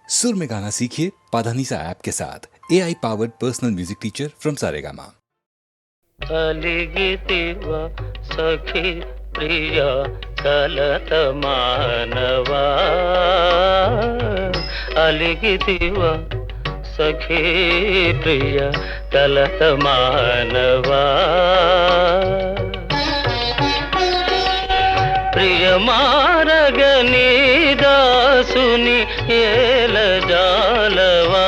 सुर में गाना सीखिए पाधानीसा ऐप के साथ AI powered personal music teacher from Saregama. అలిగితివ సఖి ప్రియ కలత మానవా అలిగితివ సఖి ప్రియ కలత మానవా ప్రియ మారగని దాసుని ఏల జాలవా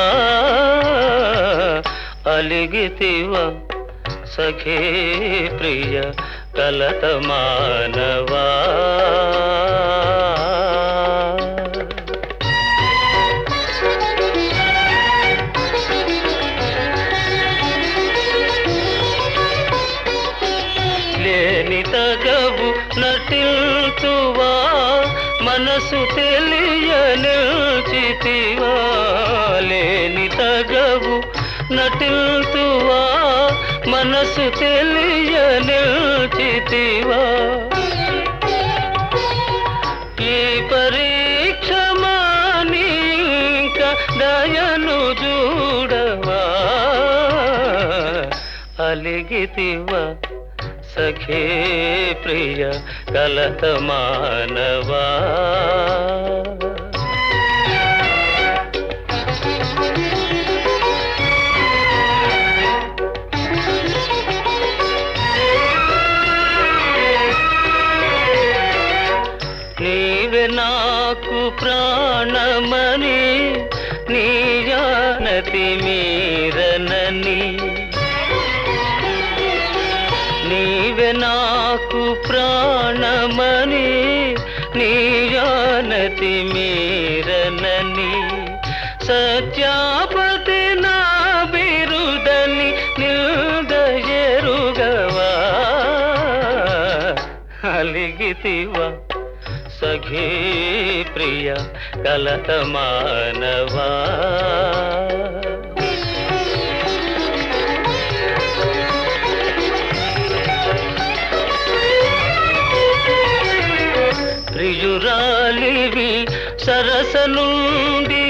అలిగితివ సఖీ ప్రియ కలత మానవా లేని తగవు నటిల్తువా మనసు తెలియనిల్చితివా లేని తగవు నటిల్తువా మనసు తెలియనిల్చితివా ఈ పరీక్ష మానింక దయను చూడవా అలిగితివా సఖీ ప్రియ కలత మానవా నీవే నాకు ప్రాణమని నీ జానతి మీరనని నీవే నాకు ప్రాణమని నీ జానతి మీరనని సత్యాపతి నా బిరుదని నిల్దయరుగవా అలిగితివా సఖీ ప్రియ కలత మానవా ప్రియురాలివి సరస నుండి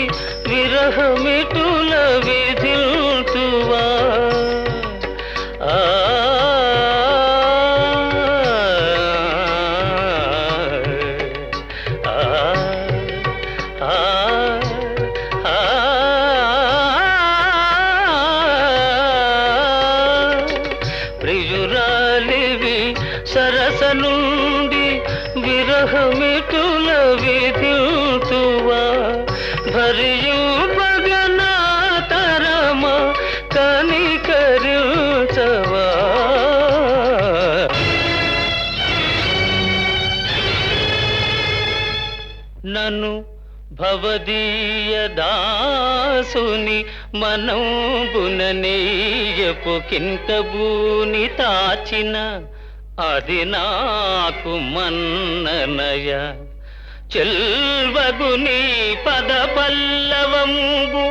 విరహమిటుల విధిల్తువా ప్రియురాలివి సరస నుండి విరహమిటుల విధిల్తువా భరియు పగనా తరమ కనికరించవా నన్ను భవదీయ దాసుని మనంబుననేయపు కింకబూని తాచిన అది నాకు మన్ననయ చెల్వగుని పద పల్లవంబు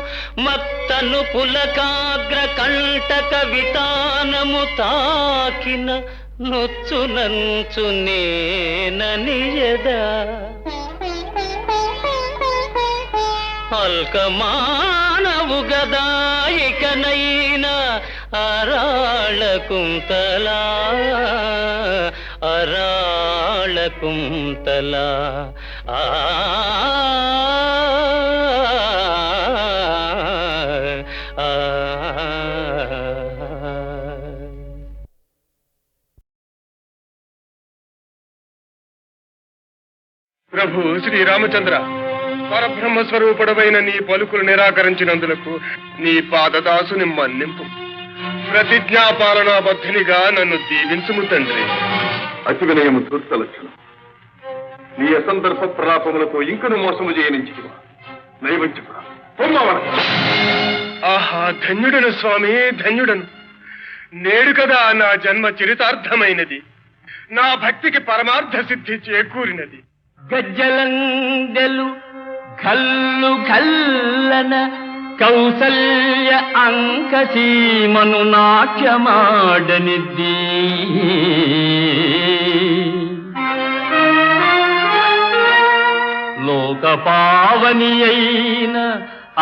మత్తను పులకాగ్ర కంటక వితానము తాకిన నొచ్చునంచు నేననియదా అల్కమానవు గదాయికనైనా అరాళ కుంతలా అరాళ కుంతలా ఆ ప్రభు శ్రీరామచంద్ర పరబ్రహ్మ స్వరూపుడమైన నీ పలుకులు నిరాకరించినందులకు నీ పాదదాసుని మన్నింపు ప్రతిజ్ఞాపాలనాబద్ధునిగా నన్ను దీవించుము తండ్రి. అతి వినయము ధూర్త లక్షణం. నీ అసందర్భ ప్రలాపములతో ఇంకను మోసము చేయనించితివా నైవంచకుడా పొమ్మవన. ఆహా ధన్యుడను స్వామి ధన్యుడను. నేడు కదా నా జన్మ చరితార్థమైనది, నా భక్తికి పరమార్థ సిద్ధి చేకూరినది. గజ్జలందెలు కల్లు కల్లన కౌసల్య అంకసీమను నాట్యమాడనిద్ది లోక పావని అయిన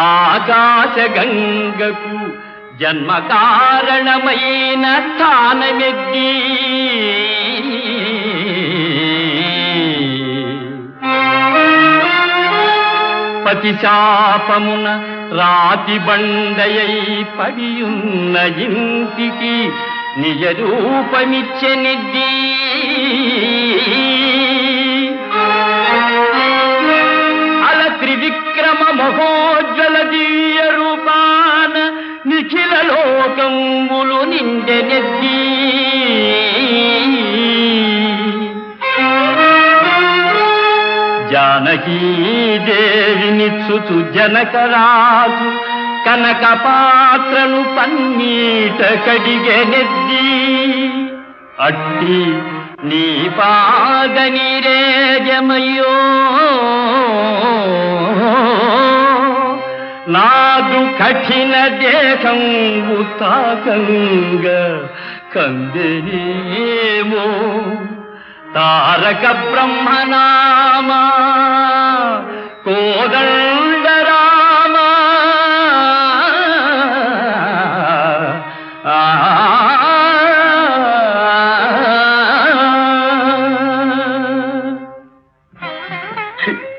ఆకాశ గంగకు జన్మ కారణమైన స్థానమెద్ది పతిశాపమున రాతి బండయై పడియున్న ఇంటికి నిజ రూపమిచ్చెనిద్ది అల త్రివిక్రమ మహోజ్వల దివ్య రూపాన నిఖిల లోకంబులు నిండెనెద్ది జానకీ దేవినిచ్చుచు జనకరాజు కనక పాత్రను పన్నీట కడిగెనెద్ది అట్టి నీ పాదనిరేజమయ్యో నాదు కఠిన దేహంబు తాకంగ కందెనేమో తారక బ్రహ్మనామా కోదండ రామ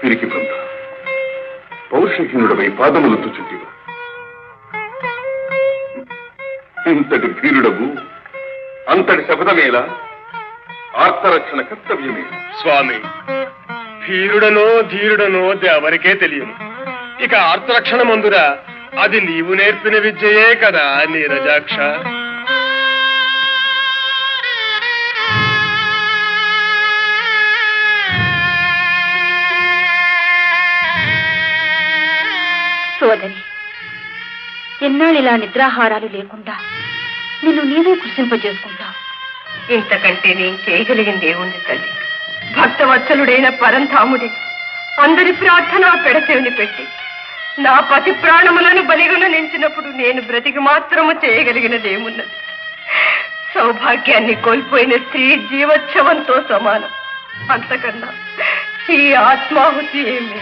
పిరికి బృంద పౌరుషహీనుడమై పాదములు తుచుంటివా ఇంతటి ధీరుడవు అంతటి శపథమేలా ఆర్తరక్షణ కర్తవ్యమే. స్వామి, ధీరుడనో ఎవరికే తెలియదు. ఇక ఆర్తరక్షణ మందురా అది నీవు నేర్పిన విద్యయే కదా నీరజాక్ష. సోదరి, ఎన్నాళ్ళు ఇలా నిద్రాహారాలు లేకుండా నిన్ను నీవే కృషింపజేసుకుంటావు. ఇంతకంటే నేను చేయగలిగింది ఏముంది తల్లి? భక్తవత్సలుడైన పరంధాముడి అందరి ప్రార్థన పెడచెవిని పెట్టి నా పతి ప్రాణములను బలిగొన నించినప్పుడు నేను బ్రతికి మాత్రము చేయగలిగినది ఏమున్నది? సౌభాగ్యాన్ని కోల్పోయిన స్త్రీ జీవోత్సవంతో సమానం. అంతకన్నా ఈ ఆత్మాహుతి ఏమే.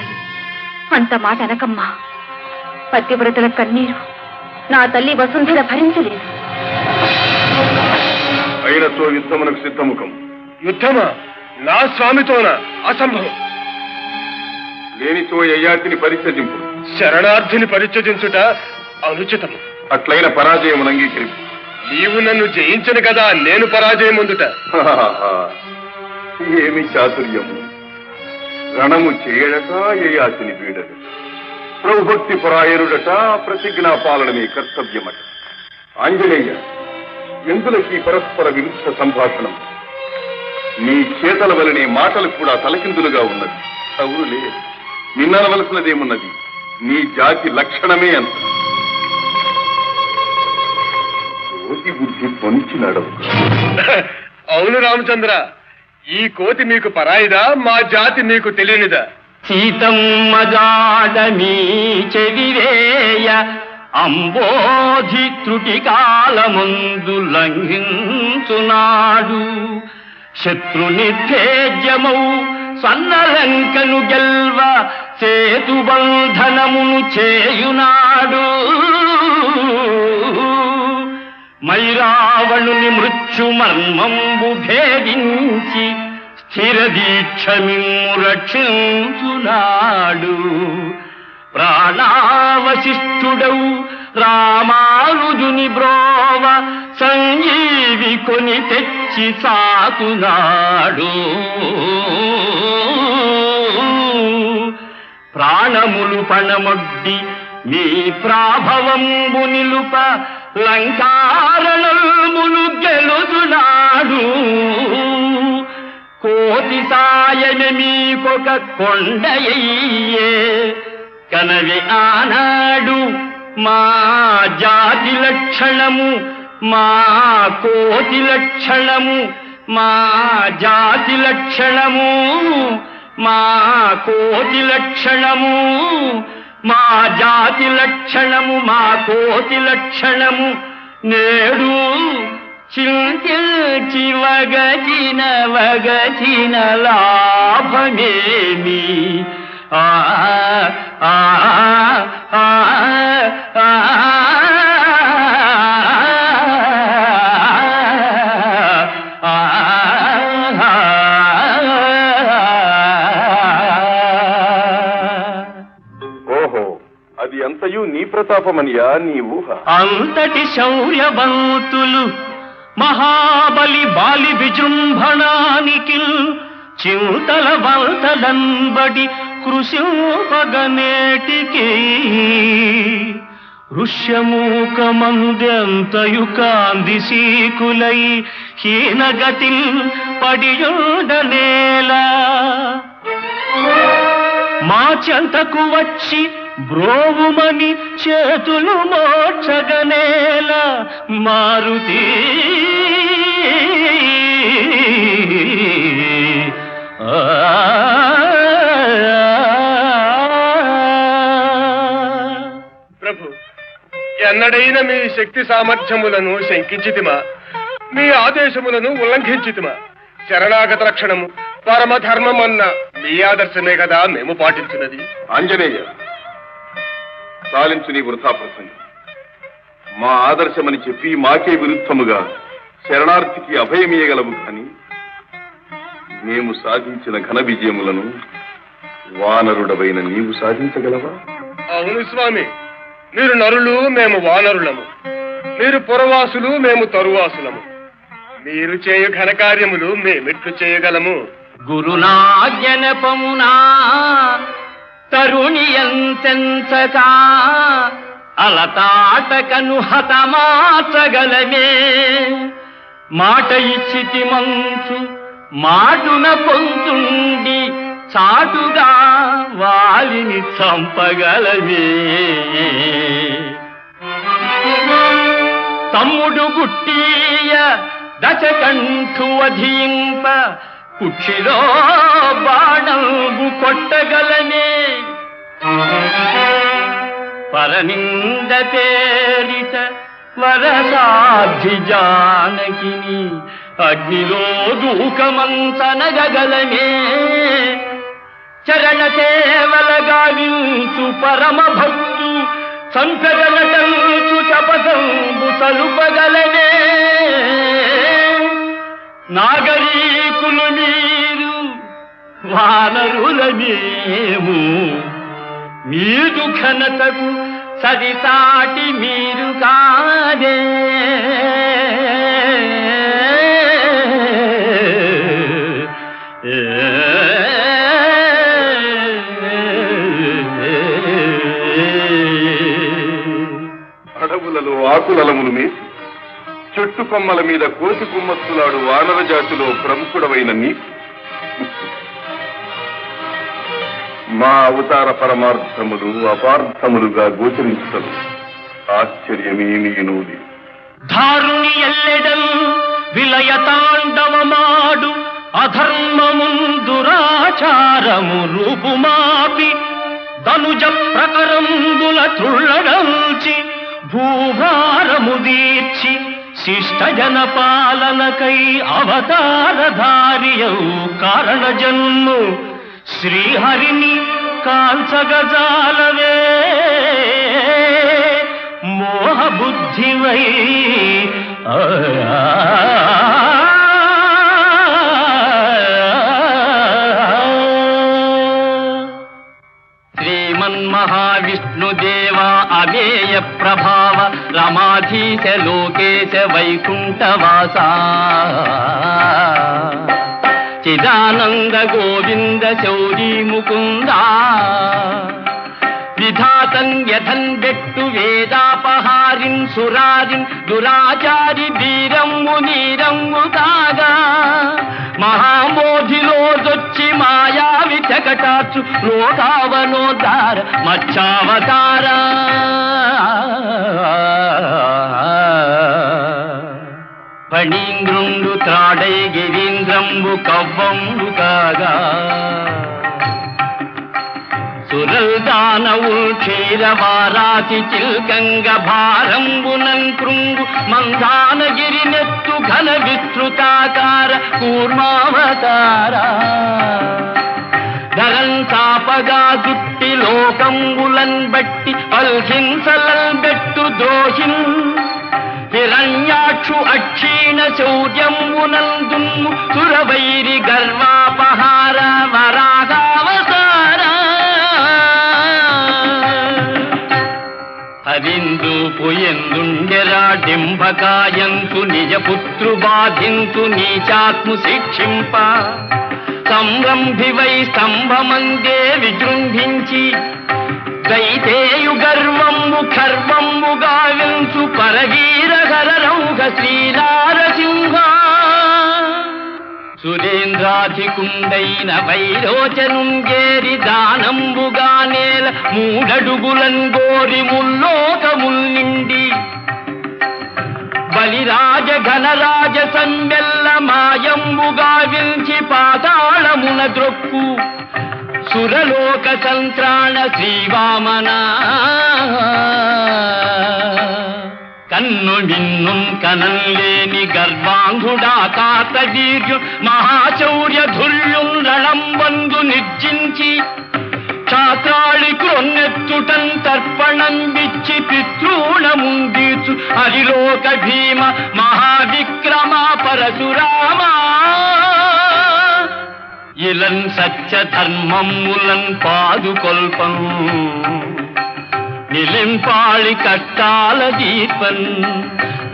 అంత మాట అనకమ్మా. పతివ్రతల కన్నీరు నా తల్లి వసుంధర భరించలేదు. అయినతో యుద్ధమునకు సిద్ధముఖం. యుద్ధమా? నా స్వామితోనా? అసంభవం. లేనితో యయాతిని పరిత్యజింపు. శరణార్థిని పరిత్యజించుట అనుచితము. అట్లైన పరాజయమును అంగీకరింపు. నీవు నన్ను జయించను కదా నేను పరాజయం ముందుట. ఏమి చాతుర్యము! రణము చేయడట, యయాతిని వీడట, ప్రభుభక్తి పరాయరుడట, ప్రతిజ్ఞా పాలనమే కర్తవ్యమట. ఆంజనేయ, ఎందులకి పరస్పర విరుద్ధ సంభాషణం? నీ చేతల వలనే మాటలు కూడా తలకిందులుగా ఉన్నది. అవునులే, నిన్ననవలసినదేమున్నది? నీ జాతి లక్షణమే అంత. కోతి బుద్ధి పొంచి నడవు. అవును రామచంద్ర, ఈ కోతి మీకు పరాయిదా? మా జాతి మీకు తెలియనిదా? సీతమ్మ జాడమీ చెవివేయ అంబోధి త్రుటి కాలమందు లంఘించునాడు. శత్రు నిర్భేద్యమౌ సన్నలంకను గెల్వ సేతుబంధనమును చేయునాడు. మైరావణుని మృత్యు మర్మంబు భేదించి స్థిర దీక్షమిమ్ము రక్షించునాడు. ప్రాణావశిష్ఠుడవు రామానుజుని బ్రోవ సంజీవి కొని తెచ్చి సాకునాడు. ప్రాణములు పణమొడ్డి మీ ప్రాభవంబు నిలుప లంకారణములు గెలుచునాడు. కోటి సాయమే మీకొక కొండయ్యే కనవి ఆనాడు. మా జాతి లక్షణము, మా కోటి లక్షణము, మా జాతి లక్షణము, మా కోటి లక్షణము, మా జాతి లక్షణము, మా కోటి లక్షణము నేడు చింతించి వగచిన లాభమేమి? ఆ ఆ ఆ ఓహో, అది అంతయు నీ ప్రతాపమనియా నీ ఊహ? అంతటి శౌర్యవంతులు మహాబలి బాలి విజృంభణానికి చింతల వంతలంబడి కృషిపగనేటికి ఋష్యమూకమందెంతయు కాంది సీకులై హీనగతిల్ పడియుండనేలా మా చెంతకు వచ్చి బ్రోవుమని చేతులు మోక్షగనేల మారుతి ప్రభు, ఎన్నడైన మీ శక్తి సామర్థ్యములను శంకించితిమా? మీ ఆదేశములను ఉల్లంఘించితిమా? శరణాగత రక్షణము పరమధర్మం అన్న మీ ఆదర్శమే కదా మేము పాటించినది. ఆంజనేయ, సాలించు నీ వృథా ప్రసంగం. మా ఆదర్శమని చెప్పి మాకే విరుద్ధముగా శరణార్థికి అభయమీయగలవు కాని మేము సాధించిన ఘన విజయములను వానరుడవైన నీవు సాధించగలవా? అవును స్వామి, మీరు నరులు, మేము వానరులము. మీరు పురవాసులు, మేము తరువాసులము. మీరు చేయు ఘనకార్యములు మేమెట్లు చేయగలము? గురునాజ్ఞనపమునా తరుణియంతెంచక అలతాటకను హతమాచగలమే. మాట ఇచ్చితి మంచు మాటున పొంతుండి చాటుగా వాలిని చంపగలమే. తమ్ముడు గుట్టీయ దశకంఠు అధింప కుక్షిలో బాణంబు కొట్టగలనే. పరనింద తేరిత వరసాధ్య జానకిని అగ్నిలో దూకమంచనగలనే. చరణ సేవల గావించు పరమ భక్తు సంకరనటంచు చపదంబు సలుపగలనే. నాగరీకులు మీరు, వానరుల మేము, మీదు ఘనతకు సరిసాటి మీరు కాదే. అడవులలో ఆకులలములు మేసి చెట్టు కొమ్మల మీద కోసి కుమ్మత్తులాడు వానర జాతిలో ప్రముఖుడవైన నీకు మా అవతార పరమార్థములు అపార్థములుగా గోచరించటం ఆశ్చర్యమేమీనూది. ధారుని ఎల్లెడల్ విలయతాండవమాడు అధర్మమున్ దురాచారము రూపుమాపి ధనుజ ప్రకరంబుల త్రుళ్ళడంచి భూభారము దీర్చి శిష్ట జన పాలనకై అవతారధారియౌ కారణ జన్ము శ్రీహరిని కాంచగజాలవే. మోహబుద్ధివై శ్రీమన్మహావిష్ణుదేవ అమేయ ప్రభావ రమాధీశ లోకేశ వైకుంఠవాస చిదానంద గోవింద శౌరీ ముకుంద విధాతం యథన్ బెట్టు వేదాపహారిన్ సురారిన్ దురాచారి వీరమ్ము నీరమ్ము కాగా మహామోధిలోదొచ్చి మాయావి చకటాచు లోకావనోద్ధార మచ్చావతార. ఫణీంద్రుండు త్రాడై గిరీంద్రంబు కవ్వంబు కాగా సురల్దానవుల్ క్షీరవారాసి చిల్కంగ భారంబునన్ కృంగు మందానగిరి నెత్తు ఘన విస్తృతాకార కూర్మావతార. ధరన్ తాపగా దుట్టి లోకంబులన్ బట్టి పల్హింసలన్ బెట్టు ద్రోహిన్ హిరణ్యాక్షు అక్షీణ శౌర్యంబునందున్ను సురవైరి గర్వాపహార వరాగావతార. హరిందు పోయందుండెరా డింభకాయంతు నిజపుత్రు బాధింతు నీచాత్ము శిక్షింప సంరంభివై స్తంభమందే విజృంభించి దైతేయు గర్వము ఖర్వము గావించు పరవీర హరరౌఘ శ్రీనారసింహ సురేంద్రాధికుండైన వైరోచనుంగేరి దానంబుగా నేల మూడడుగులంగోరి ముల్లోకముల్ నిండి బలిరాజ ఘనరాజ సంబెల్ల మాయంబుగా వించి పాతాళమున ద్రొక్కు సురలోక సంత్రాణ శ్రీవామన కన్ను మిన్నుం కనంలేని గర్వాంగుడా కాతవీర్యు మహాశౌర్య ధుర్యుం రణంబందు నిర్జించి క్షాత్రాళి క్రొన్నెత్తుటం తర్పణం విచ్చి పితృణముందీచు హరిలోక భీమ మహావిక్రమ పరశురామా ఇలన్ సత్య ధర్మములన్ పాదుకొల్పం నిలింపాళి కట్టాల దీపన్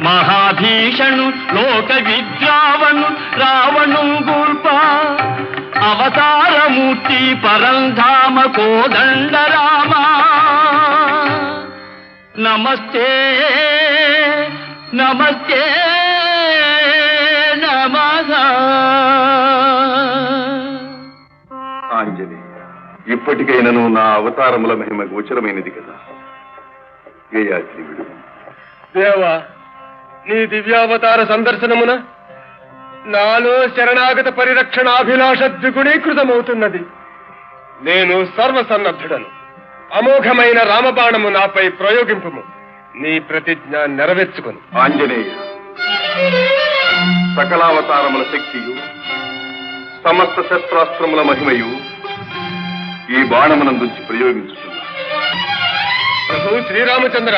మహాభీషణు లోక విద్రావణు రావణు గూల్ప అవతారమూర్తి పరంధామ కోదండ రామ నమస్తే నమస్తే నమః. ఆంజనేయ, ఇప్పటికైనను నా అవతారముల మహిమ గోచరమైనది కదా. గేయాద్రి విడుము. దేవా, నీ దివ్యావతార సందర్శనమున నాలో శరణాగత పరిరక్షణాభిలాష ద్విగుణీకృతమవుతున్నది. నేను సర్వసన్నద్ధుడను. అమోఘమైన రామబాణము నాపై ప్రయోగింపుము. నీ ప్రతిజ్ఞ నెరవేర్చుకును. ఆంజనేయ, సకలావతారముల శక్తియు సమస్త శస్త్రాస్త్రముల మహిమయు ఈ బాణమునందుంచి ప్రయోగించుతున్నా. ప్రభు శ్రీరామచంద్ర,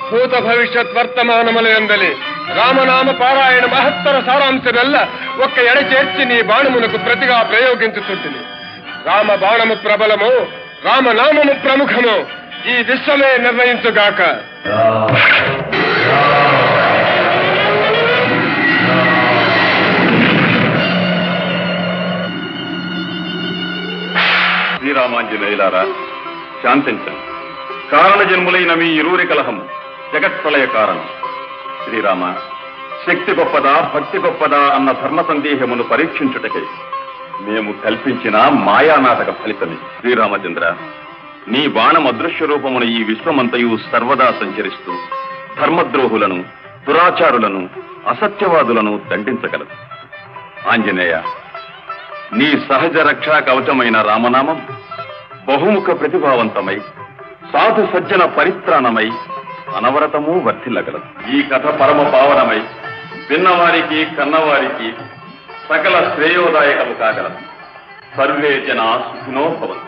భూత భవిష్యత్ వర్తమానముల యందలి రామనామ పారాయణ మహత్తర సారాంశమెల్ల ఒక్క ఎడ చేర్చి నీ బాణమునకు ప్రతిగా ప్రయోగించుతుంటుంది. రామ బాణము ప్రబలము, రామనామము ప్రముఖము, ఈ విశ్వమే నిర్ణయించుగాక. శ్రీరామాంజనేయులారా, శాంతించండి. కారణ జన్ములైన మీ ఇరువురి కలహము జగత్ప్రళయ కారణం. శ్రీరామ, శక్తి గొప్పదా భక్తి గొప్పదా అన్న ధర్మ సందేహమును పరీక్షించుటకై మేము కల్పించిన మాయానాటక ఫలితమే. శ్రీరామచంద్ర, నీ బాణం అదృశ్య రూపమున ఈ విశ్వమంతయు సర్వదా సంచరిస్తూ ధర్మద్రోహులను, దురాచారులను, అసత్యవాదులను దండించగలదు. ఆంజనేయ, నీ సహజ రక్షా కవచమైన రామనామం బహుముఖ ప్రతిభావంతమై సాధు సజ్జన పరిత్రాణమై అనవరతము వర్ధిల్లగలదు. ఈ కథ పరమ పావనమై విన్నవారికి కన్నవారికి సకల శ్రేయోదాయకము కాగలదు. సర్వే జనా సుఖినో భవంతు.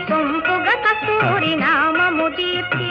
సొంపుగ కస్తూరి నామము దీర్చి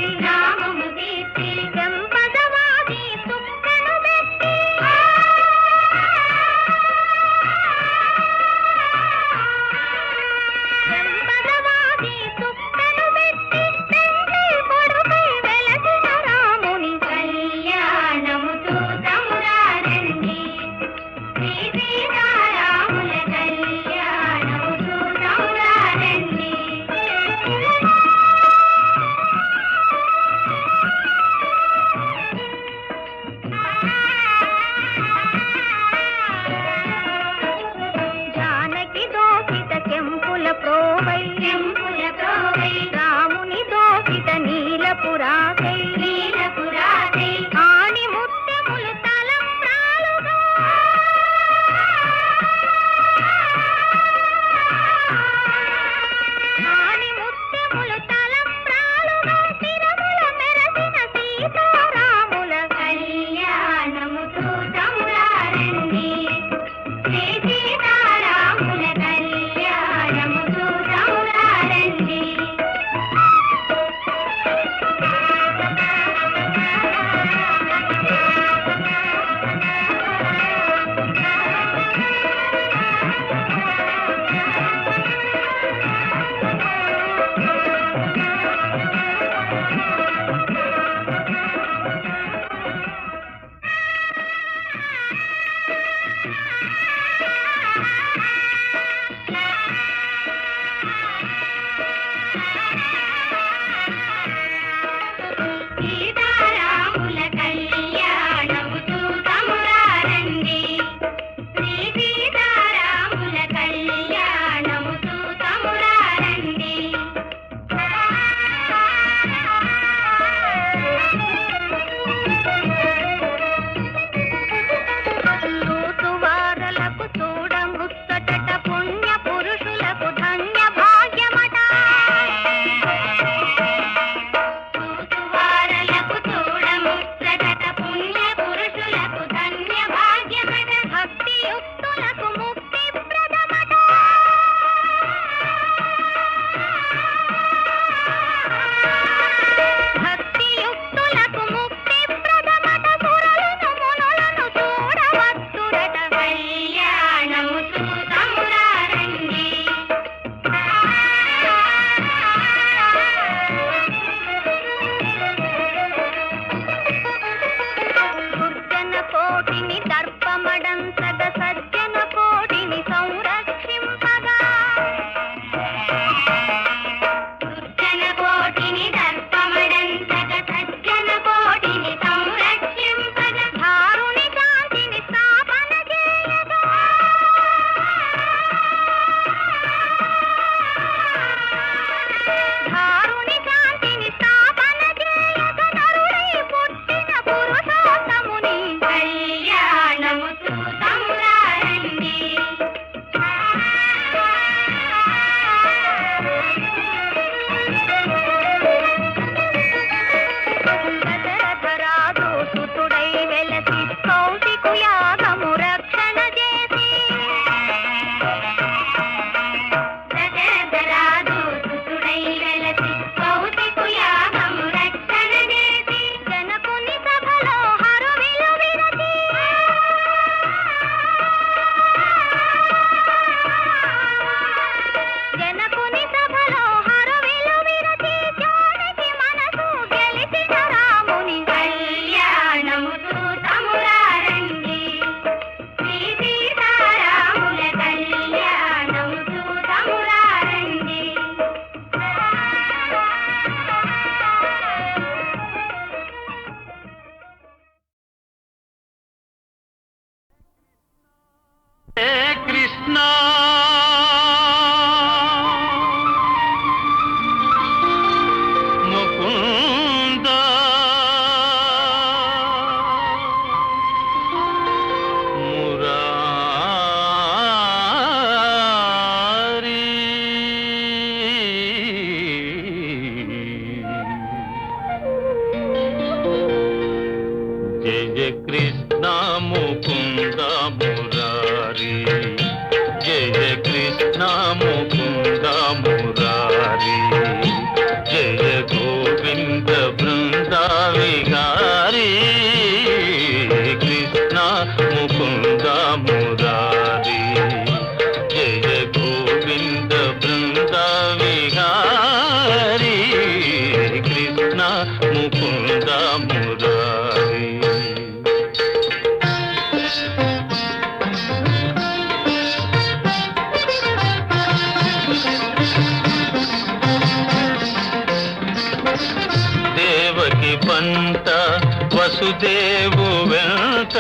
వసుదేవు వెంట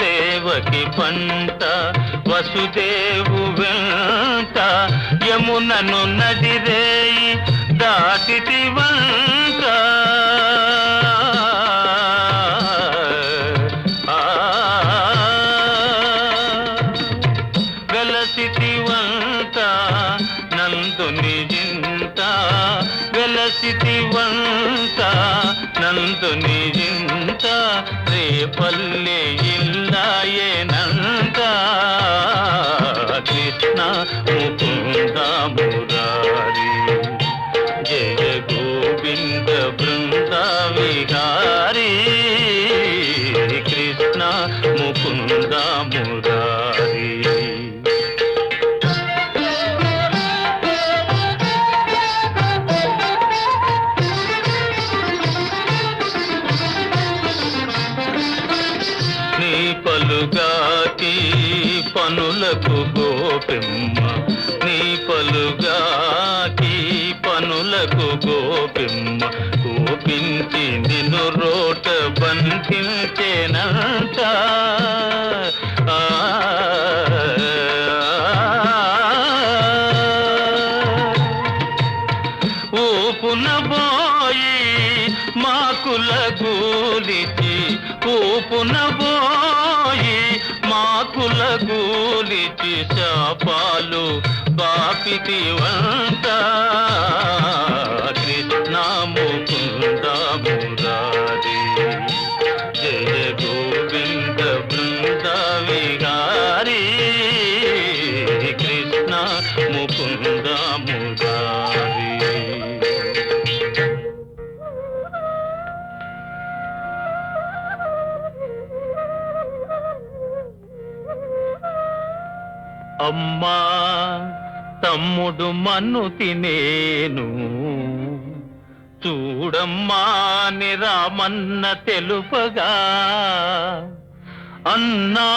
దేవకి పంట వసుదేవు వెంట యమునను నదిరేయి దాటితి వంట కందుని ఇంత రేపల్లె ఇల్లాయేనంత కృష్ణ ముకుంద మురారి జయ గోవింద బృంద విహారీ కృష్ణ ముకుంద మురారి నీ పలుగాకి పనులకు గోపిమ్మ నీ పలుగాకి పనులకు గోపిమ్మ కోపించి నిన్ను రోట బంధించేనంట ఊపునబోయి మాకుల గూలిచి ఊపునబోయి మాకుల గూలిచి శాపాలు బాపితి వంట కృష్ణ ముకుంద మురారి జయ గోవింద బృంద విహారీ కృష్ణ ముకుంద మురారి అమ్మా తమ్ముడు మన్ను తినేను చూడమ్మా నిరామన్న తెలుపగా అన్నా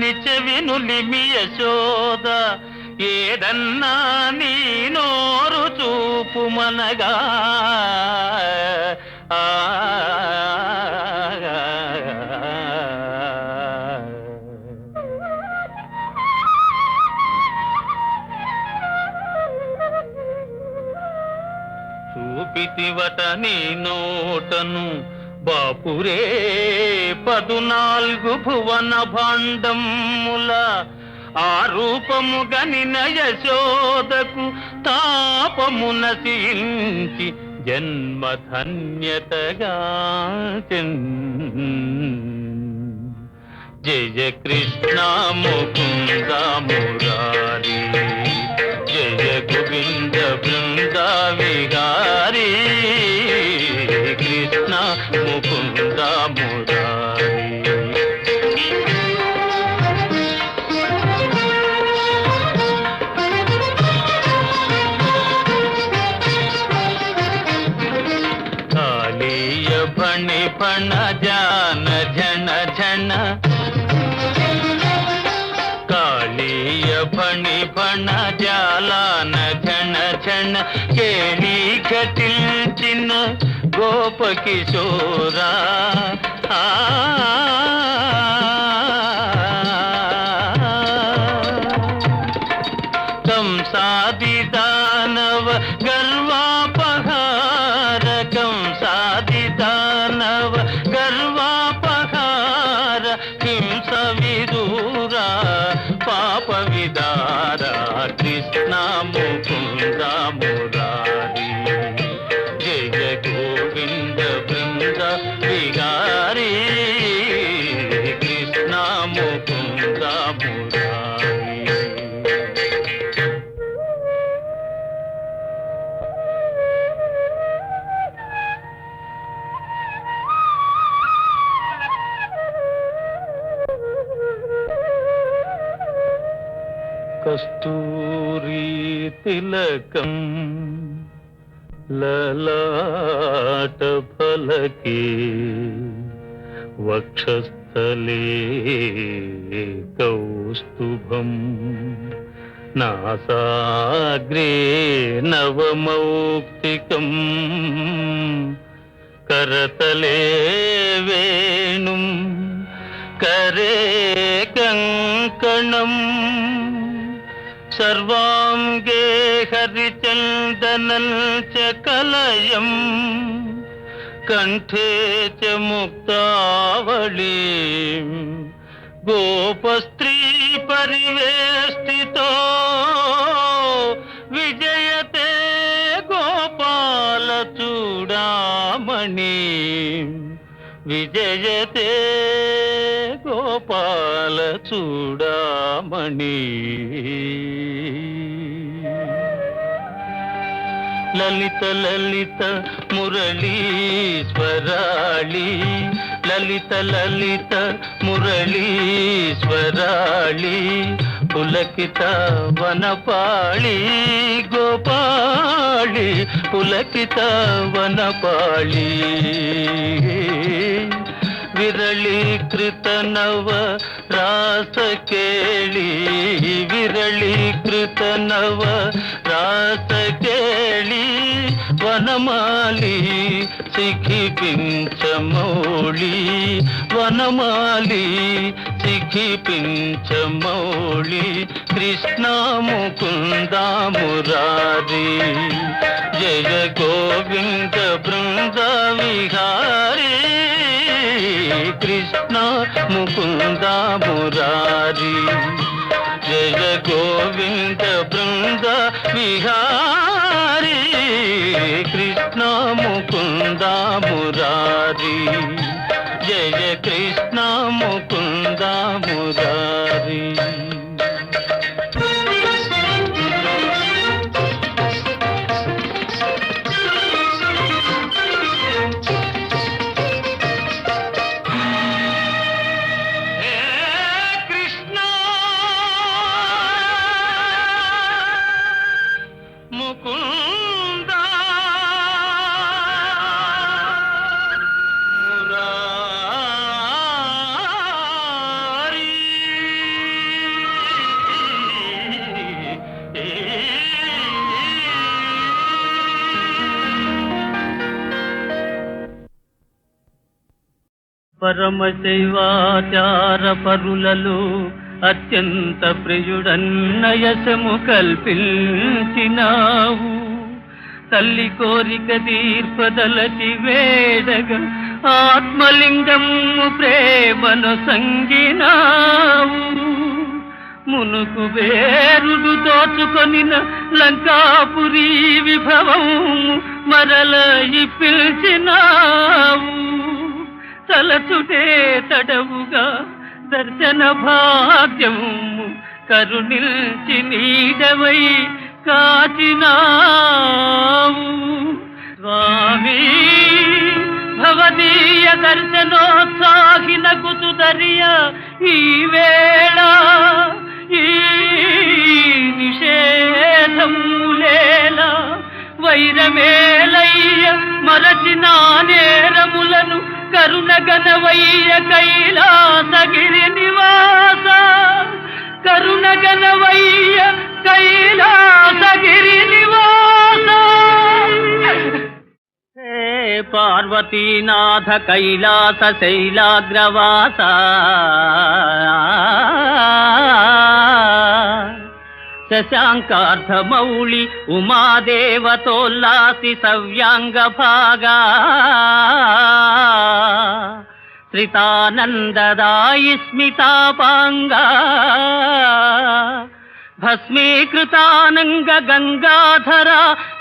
నిచవినులిమి యశోద ఏడన్నా నీ నోరు చూపుమనగా చూపితివట నీ నోటను బాపురే 14 భువన భాండముల ఆ రూపము గనిన యశోదకు తాపము నశించి జన్మధన్యతగా జయ కృష్ణ ముకుంద మురారి జయ గోవింద బృంద విహారీ కృష్ణ ముకుంద మురారి కాళీయ ఫణి ఫణ జాన ఝణ ఝణ కాళీయ ఫణి ఫణ జాలాన ఝణ ఝణ కేళీ ఘటిల్చిన గోప కిశోరా కంసాది దానవ గర్వాపహార కంసాది దానవ గర్వాపహార హింస విదూరా పాప విదార కృష్ణ ముకుంద మురారి జయ గోవింద బృంద విహారీ కృష్ణ ముకుంద మురారి కస్తూరీ తిలకం లలాట ఫలకే వక్షస్థలే కౌస్తుభం నాసాగ్రే నవమౌక్తికం करतले वेणुं करे कंकणं सर्वांगे हरिचंदनं च कलयं कंठे च मुक्तावलीं गोपस्त्री परिवेष्टितो विजयते गोपाल चूडामणि చూడామణి విజయతే గోపాల చూడామణి లలిత లలిత మురళీశ్వరాళి లలిత లలిత మురళీశ్వరాళి పులకిత వనపాళి గోపాళి పులకిత వనపాళి విరళీకృత నవ రాస కేళి విరళీకృత నవ రాస కేళి వనమాలి సిఖిపించమౌళి వనమాలి సిఖిపించమౌళి కృష్ణ ముకుంద మురారి జయ గోవింద బృంద విహారీ కృష్ణ ముకుంద మురారి జయ గోవింద బృంద విహారీ కృష్ణ ముకుంద మురారి జయ కృష్ణ ముకుంద మురారి పరమశైవాచార పరులలో అత్యంత ప్రియుడన్నయసము కల్పించినావు తల్లి కోరిక తీర్పదలచి వేడగా ఆత్మలింగము ప్రేమను సంగినావు మునుకు వేరుడు దోచుకొనిన లంకాపురి విభవము మరల పిలిచినావు తలచుటే తడవుగా దర్శన భాగ్యము కరుణిల్చి నీడవై కాచినావు స్వామి భవదీయ దర్శనోత్సాహిన కుతుదరియ ఈ వేళ ఈ నిషేధములేలా వైరమేలయ్య మరచిన నేరములను కరుణగణవయ్య కైలాసగిరి నివాస కరుణగణవయ్య కైలాసగిరి నివాస హే పార్వతీనాథ కైలాస శైలాగ్రవాస శశాంకార్ధమౌళి ఉమాదేవతోల్లాసి సవ్యాంగ భాగా శ్రితానందదాయి స్మితాపాంగా భస్మీకృతానంగ గంగాధర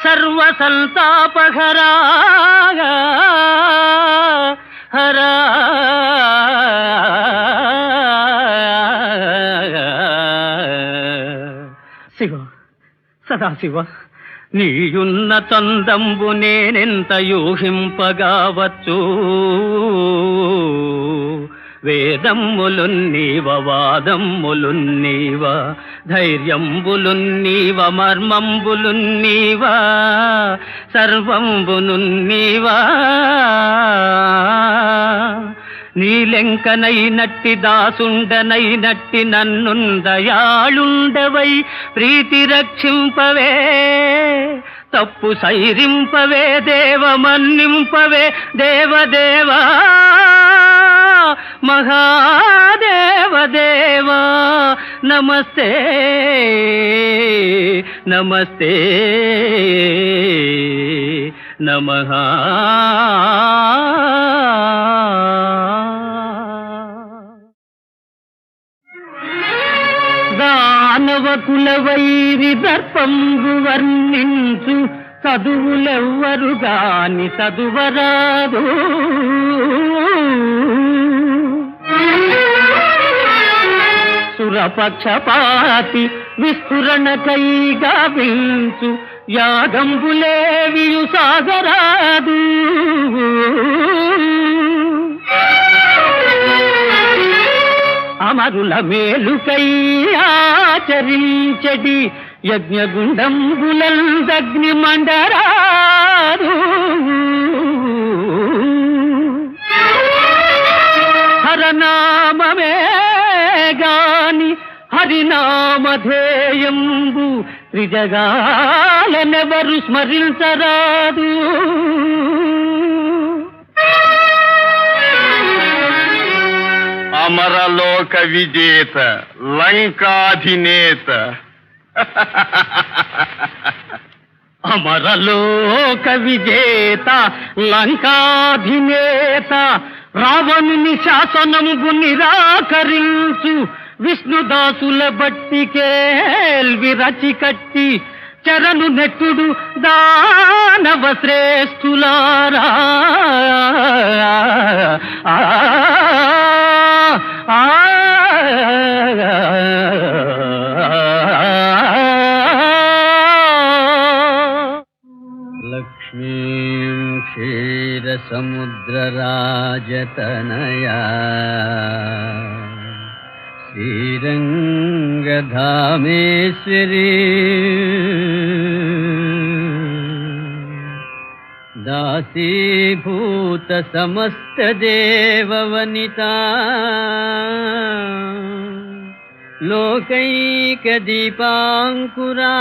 సర్వసంతాపహరా హరా శివ సదాశివ నీయున్న చందంబు నేనెంత యూహింపగావచ్చు వేదమ్ములున్నీవ వాదమ్ములున్నీవ ధైర్యంబులున్నీవ మర్మంబులున్నీవ సర్వంబునున్నీవా నీలెంకనైనట్టి దాసుండనైనట్టి నన్నుందయాళుండవై ప్రీతి రక్షింపవే తప్పు సైరింపవే దేవ మన్నింపవే దేవదేవా మహాదేవదేవా నమస్తే నమస్తే నమః దానవ కులవైరి దర్పంబు వర్ణించు చదువులెవ్వరు గాని చదువరాదు. సురపక్షపాతి విస్ఫురణకై గావించు యాగంబులేవియు సాగరాదు. అమరుల మేలుకై ఆచరించడి యజ్ఞగుండంబులందగ్ని మండరాదు. హరనామమే గాని హరినామధేయంబు త్రిజగాలనెవరు స్మరించరాదు. అమరలోక విజేత లంకాధినేత అమరలోక విజేత లంకాధినేత రావణుని శాసనముగు నిరాకరించు విష్ణుదాసుల బట్టికేల్వి రచి కట్టి చరణు నెట్టుడు దానవ శ్రేష్ఠులారా. లక్ష్మీం క్షీరసముద్రరాజతనయా శ్రీరంగధామేశ్వరీ దాసీభూత సమస్త దేవవనితా లోకైక దీపాంకురా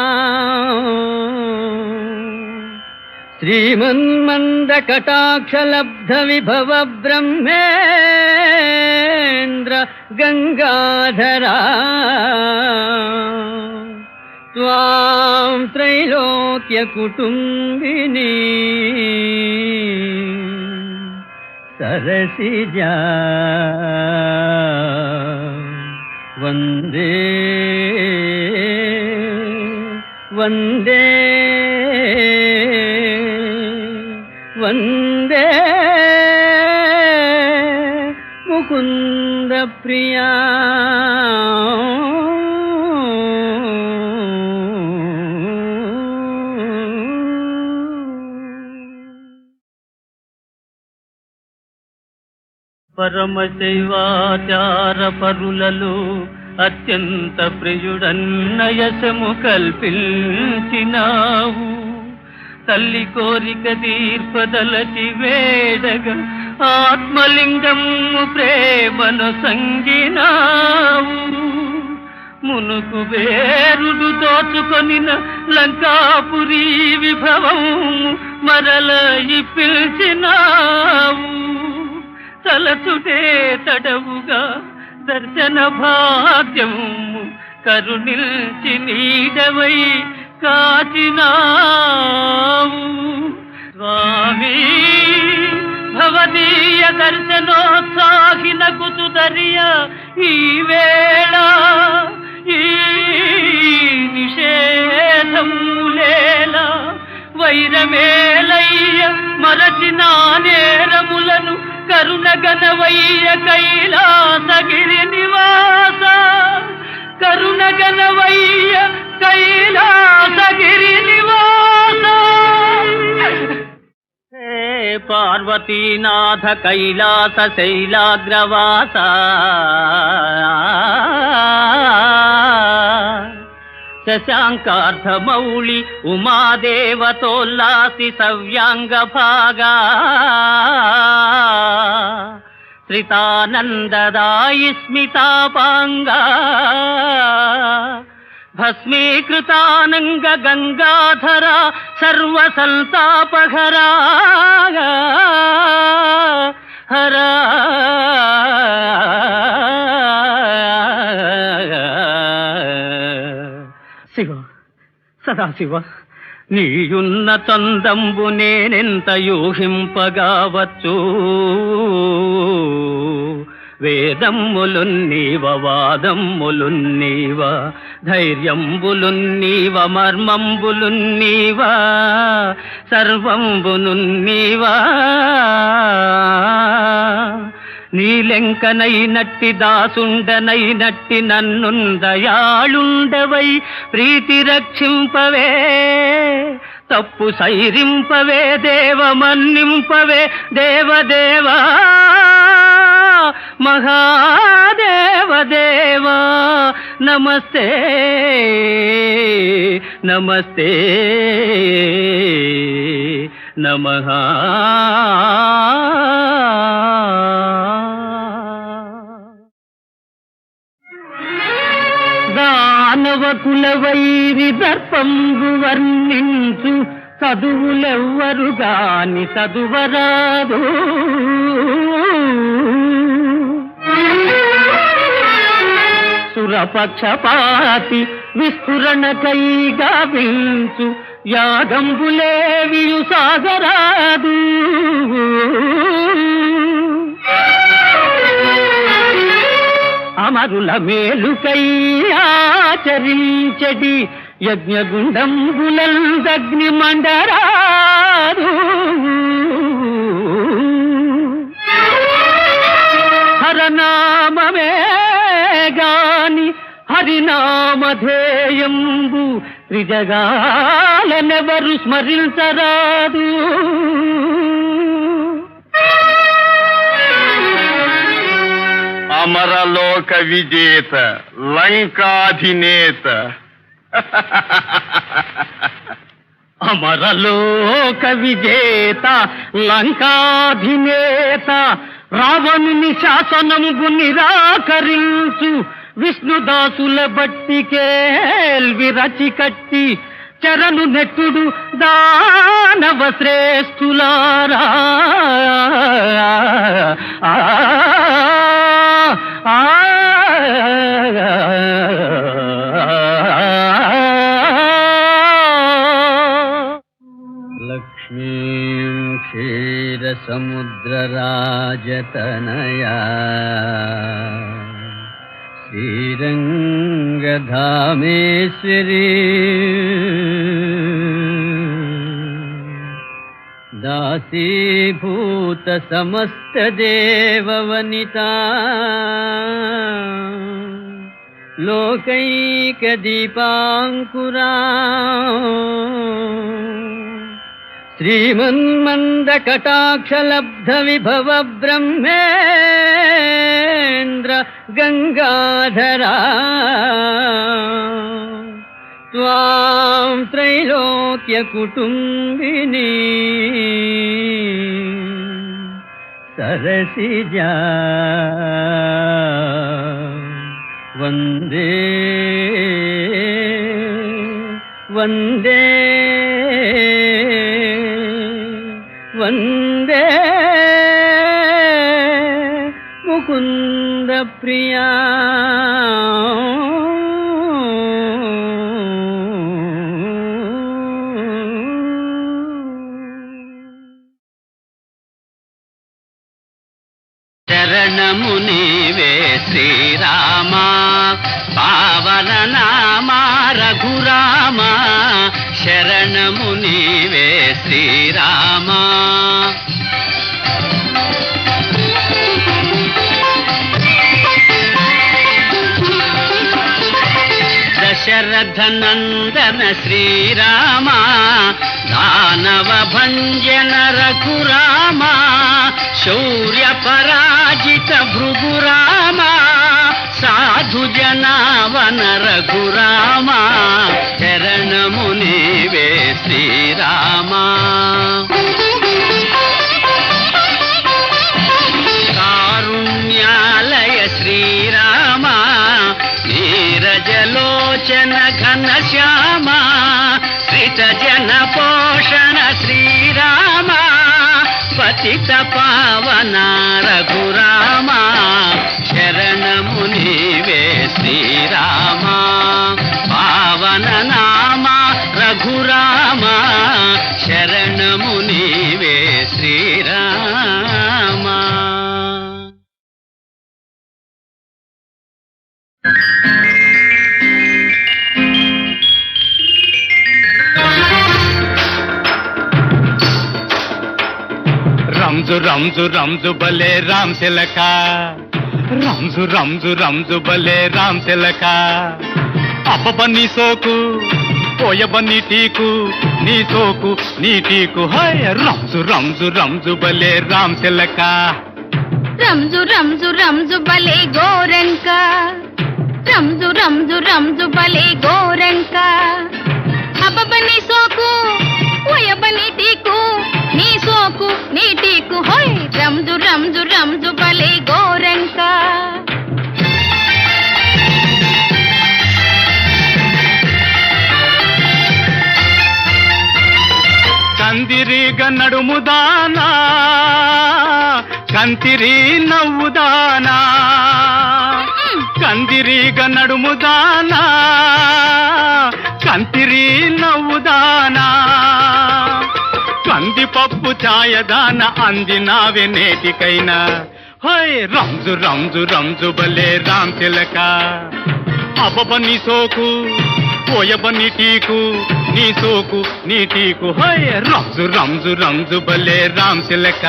శ్రీమన్మంద కటాక్షలబ్ధ విభవ బ్రహ్మేంద్ర గంగాధరా త్వాం త్రైలోక్య కుటుంబిని సరసిజా వందే వందే వందే ముకుంద ప్రియా. పరమశైవాచార పరులలో అత్యంత ప్రియుడన్నయసము కల్పించినావు. తల్లి కోరిక తీర్పదలచి వేడగా ఆత్మలింగము ప్రేమను సంగినావు. మునుకు వేరుడు దోచుకొనిన లంకాపురి విభవం మరల పిలిచినావు. తలచుటే తడవుగా దర్శన భాగ్యము కరుణిల్చి నీడవై కాచినావు. స్వామి భవదీయ దర్శనోత్సాహిన కుతుదరియ ఈ వేళ ఈ నిషేధములేలా వైరమేలయ్య మరచిన నేరములను కరుణగణవయ్య కైలాసగిరి నివాస కరుణగణవయ్య కైలాసగిరి నివాస. హే పార్వతీనాథ కైలాస శైలాగ్రవాస శశాంకార్ధమౌళి ఉమాదేవతోల్లాసి సవ్యాంగ భాగా శ్రితానందదాయి స్మితాపాంగా భస్మీకృతానంగ గంగాధరా సర్వసంతాపహరా హరా శివ సదాశివ నీయున్న చందంబు నేనెంత యూహింపగావచ్చు. వేదమ్ములున్నీవ వాదమ్ములున్నీవ ధైర్యంబులున్నీవ మర్మంబులున్నీవ సర్వంబునున్నీవా నీలెంకనైనట్టి దాసుండనైనట్టి నన్నుందయాళుండవై ప్రీతి రక్షింపవే తప్పు సైరింపవే దేవ మన్నింపవే దేవదేవా మహాదేవదేవా నమస్తే నమస్తే నమః దానవ కులవైరి దర్పంబు వర్ణించు చదువులెవ్వరు గాని చదువరాదు సురపక్షపాతి విస్ఫురణకై గావించు యాగంబులేవియు సాగరాదు అమరుల మేలుకై ఆచరించడి యజ్ఞగుండంబులందగ్ని మండరాదు హరనామమే గాని హరినామధేయంబు త్రిజగాలనెవరు స్మరించరాదు అమరలోక విజేత లంకాధినేత అమరలోక విజేత లంకాధినేత రావణుని శాసనముగు నిరాకరించు విష్ణుదాసుల బట్టి కేల్వి రచి కట్టి చరణు నెట్టుడు దానవ శ్రేష్ఠులారా లక్ష్మీం క్షీరసముద్రరాజతనయా శ్రీరంగధామేశ్వరీ దాసీభూత సమస్త దేవవనితా లోకైక దీపాంకురా శ్రీమన్మంద కటాక్షలబ్ధ విభవ బ్రహ్మేంద్ర గంగాధరా త్వాం త్రైలోక్య కుటుంబిని సరసిజా వందే వందే వందే ముకుంద ప్రియా శరణము నీవే శ్రీరామా పావన నామా రఘురామా శరణము నీవే శ్రీరామా దశరథ నందన శ్రీరామా దానవ భంజన రఘురామా శౌర్య పరాజిత భృగురామా సాధు జనావన రఘురామా శరణము నీవే శ్రీరామా కారుణ్యాలయ శ్రీరామా నీరజలోచన ఘనశ్యామా శ్రిత జన పోషణ శ్రీరామా పతిత పావన రఘురామా శరణము నీవే శ్రీరామా పావన నామా రఘురామా శరణము నీవే శ్రీరామా రంజు రంజు రంజు బలే రామ్ తిలక రంజు రంజు రంజు బలే రామ్ తిలక అబ్బబ్బ నీ సోకు పోయబ నీ టీకు నీ సోకు నీ టీకు హై రంజు రంజు రంజు బలే రామ్ తిలక రంజు రంజు రంజు బలే గోరంక రంజు రంజు రంజు బలే గోరంక అబ్బబ్బ నీ సోకు ఓయబ్బ నీ టీకు నీ సోకు నీ టీకు హోయ్ రంజు రంజు రంజు బలే గోరంక కందిరీగ నడుముదానా కంతిరి నవ్వుదానా కందిరీగ నడుముదానా కంతిరి నవ్వుదానా కందిపప్పు ఛాయదాన అందినావే నేటికైనా హై రంజు రంజు రంజు బలే రామ్ తిలక అబ్బబ్బ నీ సోకు పోయబ నీ టీకు నీ సోకు నీ టీకు హై రంజు రంజు రంజు బలే రామ్ తిలక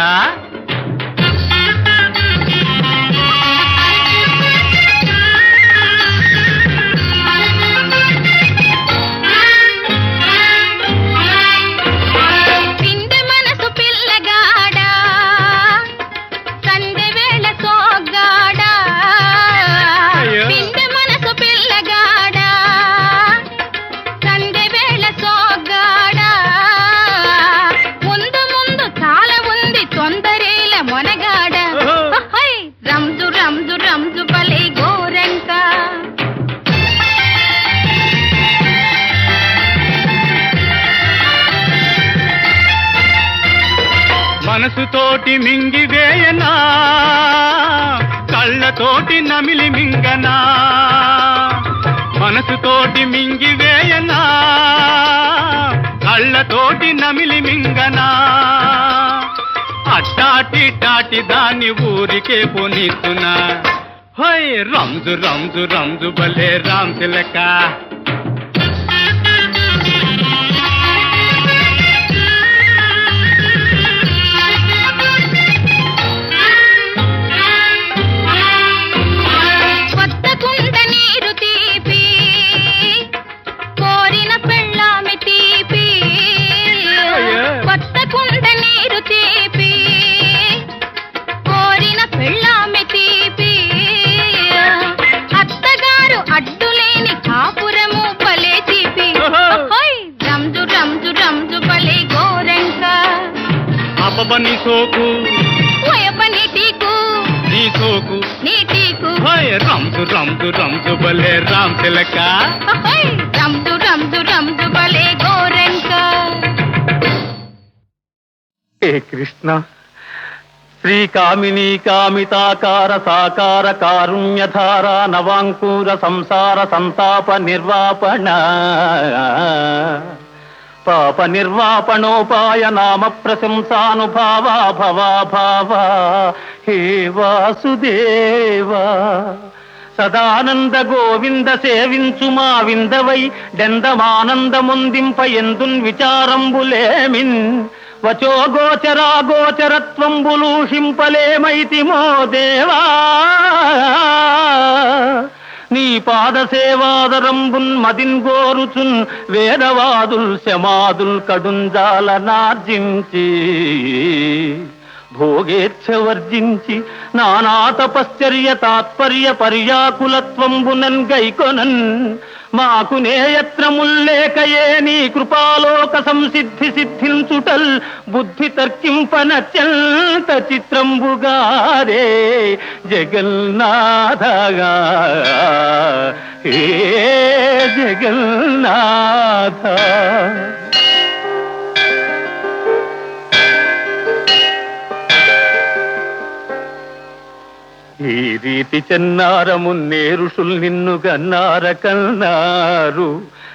మనసుతోటి మింగివేయనా కళ్ళతోటి నమిలి మింగనా మనసుతోటి మింగివేయనా కళ్ళతోటి నమిలి మింగనా అట్టాటి టాటి దాన్ని ఊరికే పోనిస్తున్నా హై రంజు రంజు రంజు బలే రామ్ తిలక అబ్బబ్బ నీ సోకు ఓయబ్బ నీ టీకు నీ సోకు నీ టీకు హై రంజు రంజు రంజు బలే రామ్ తిలక హోయ్ రంజు రంజు రంజు బలే గోరంక హే కృష్ణ శ్రీకామినీ కామితాకార సాకార కారుణ్యధార నవాంకూర సంసార సంతాప నిర్వాపణ పాప నిర్వాపణోపాయ నామ ప్రశంసానుభావా భవా భావా హే వాసుదేవా సదానంద గోవింద సేవించు మా విందవై డెందమానందముందింప ఎందున్ విచారంబులేమిన్ వచో గోచరా గోచరత్వంబులూషింపలేమైతి మో దేవా నీ పాద సేవాదరంబున్ మదిన్ గోరుచున్ వేదవాదుల్ శమాదుల్ కడుంజాల నార్జించి భోగేచ్ఛ వర్జించి నానా తపశ్చర్య తాత్పర్య పర్యాకులత్వంబునన్ గైకొనన్ మాకు నేయత్రముల్లేకయే నీ కృపాలోక సంసిద్ధి సిద్ధించుటల్ బుద్ధి తర్కింపనత్యంత చిత్రంబుగారే జగన్నాథగా హే జగన్నాథ ఈ రీతి చెన్నారమున్నే ఋషుల్ నిన్ను గన్నార కన్నారు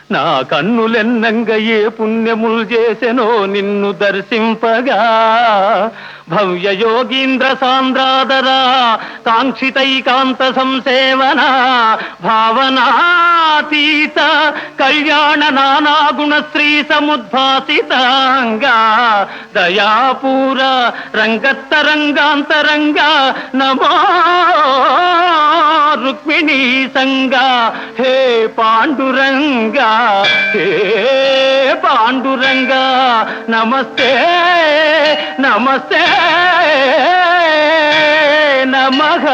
నా కన్నులెన్నంగ ఏ పుణ్యములు చేసెనో నిన్ను దర్శింపగా భవ్య యోగీంద్ర సాంద్రాదరా కాంక్షితైకాంత సంసేవన భావనాతీత కళ్యాణ నానాగుణ శ్రీ సముద్భాసితాంగా దయాపూర రంగత్తరంగాంతరంగా నమో రుక్మిణీ సంగా హే పాండురంగా హే పాండురంగా నమస్తే నమస్తే నమః.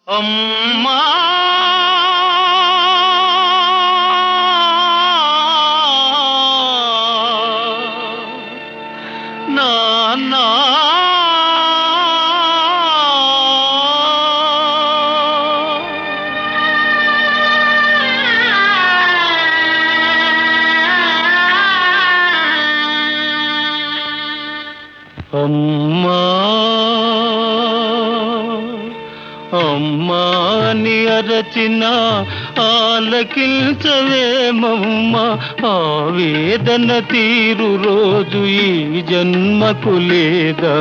అమ్మా నాన్న అమ్మా అమ్మాని అరచిన ఆలకించవేమమ్మ, ఆవేదన తీరు రోజు ఈ జన్మకు లేదా.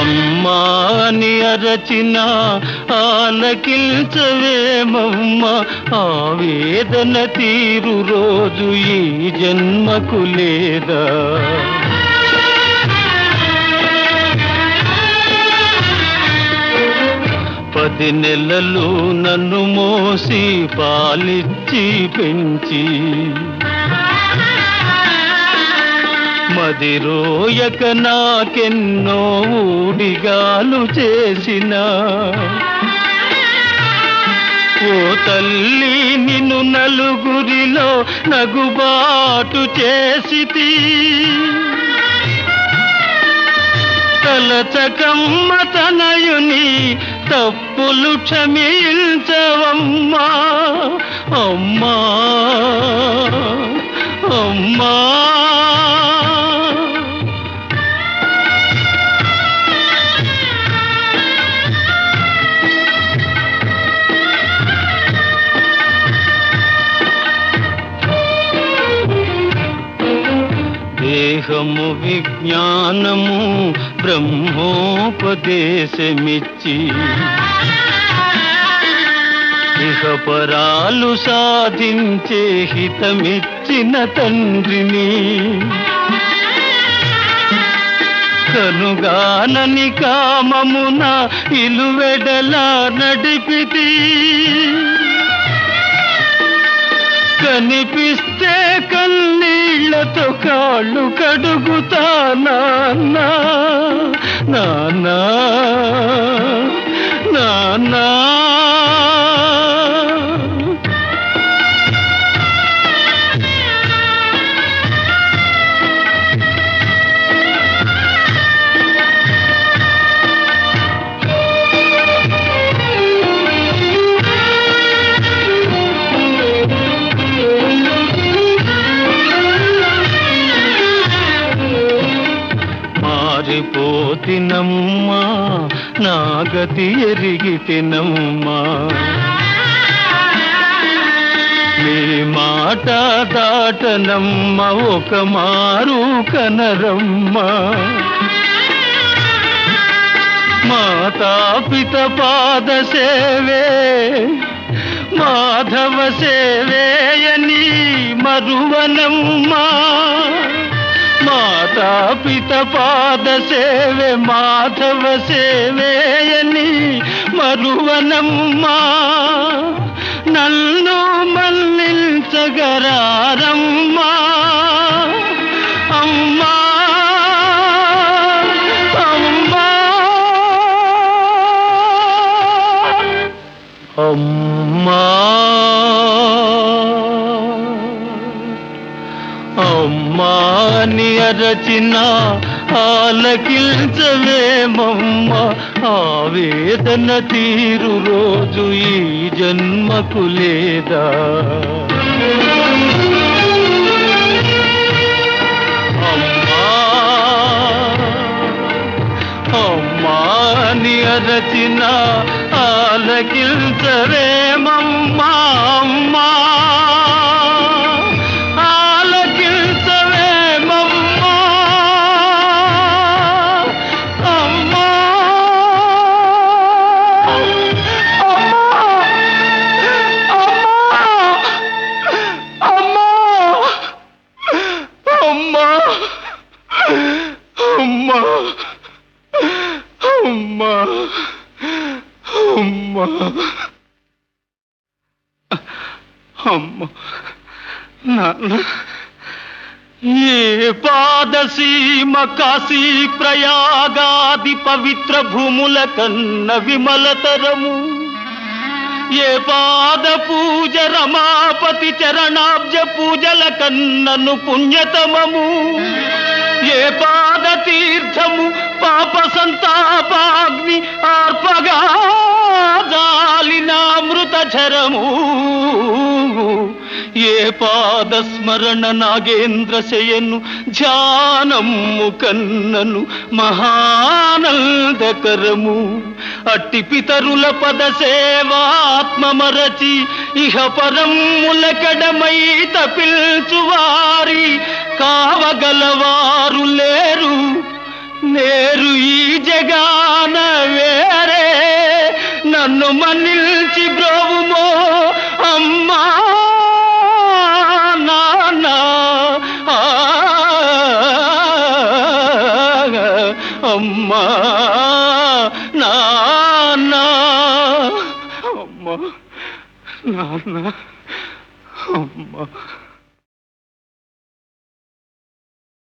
అమ్మాని అరచిన ఆలకించవేమమ్మ, ఆవేదన తీరు రోజు ఈ జన్మకు లేదా. 10 నెలలు నన్ను మోసి పాలిచ్చి పెంచి, మదిరోయక నాకెన్నో ఊడిగాలు చేసిన ఓ తల్లి, నిన్ను నలుగురిలో నగుబాటు చేసితి. తలచకమ్మ తనయుని తప్పులు క్షమించవమ్మా, అమ్మా అమ్మా. దేహము విజ్ఞానము బ్రహ్మోపదేశమిచ్చి, ఇహపరాలు సాధించే హితమిచ్చిన తండ్రిని, కనుగానని కామమున ఇలువెడలా నడిపితి. కనిపిస్తే కన్నీళ్లతో కాళ్ళు కడుగుతా నాన్నా, నాన్నా నాన్నా. మారిపోతినమ్మా, నా గతి ఎరిగితినమ్మా. మీ మాట దాటనమ్మ, ఒక మారు కనరమ్మా. మాతాపిత పాద సేవే మాధవ సేవేయని మరువనమ్మా. మాతాపిత పాద సేవే మాధవ సేవేయని మరువనమ్మా. నన్ను మన్నించగరారమ్మా, అమ్మా అమ్మా అమ్మా. అమ్మాని అరచిన ఆలకించవేమమ్మ, ఆవేదన తీరు రోజు ఈ జన్మకు లేదా. అమ్మా అమ్మాని అరచిన ఆలకించవేమమ్మా, అమ్మా అమ్మ నాన్న. ఏ పాదసీమ కాశీ ప్రయాగాది పవిత్ర భూముల కన్న విమలతరము, ఏ పాద పూజ రమాపతి చరణాబ్జ పూజల కన్నను పుణ్యతమము, ఏ పాద తీర్థము పాప సంతాపాగ్ని ఆర్పగా జాలినామృత ఝరము, ఏ పాదస్మరణ నాగేంద్ర శయను ధ్యానమ్ము కన్నను మహానందకరము. అట్టి పితరుల పద సేవాత్మ మరచి ఇహ పరములకడమై తపిల్చువారి కావగలవారు లేరు. నేరు ఈ జగాన వేరే నన్ను మన్నిల్చి బ్రోవుమో అమ్మా నాన్న. అమ్మా నాన్న, అమ్మా నాన్న, అమ్మా.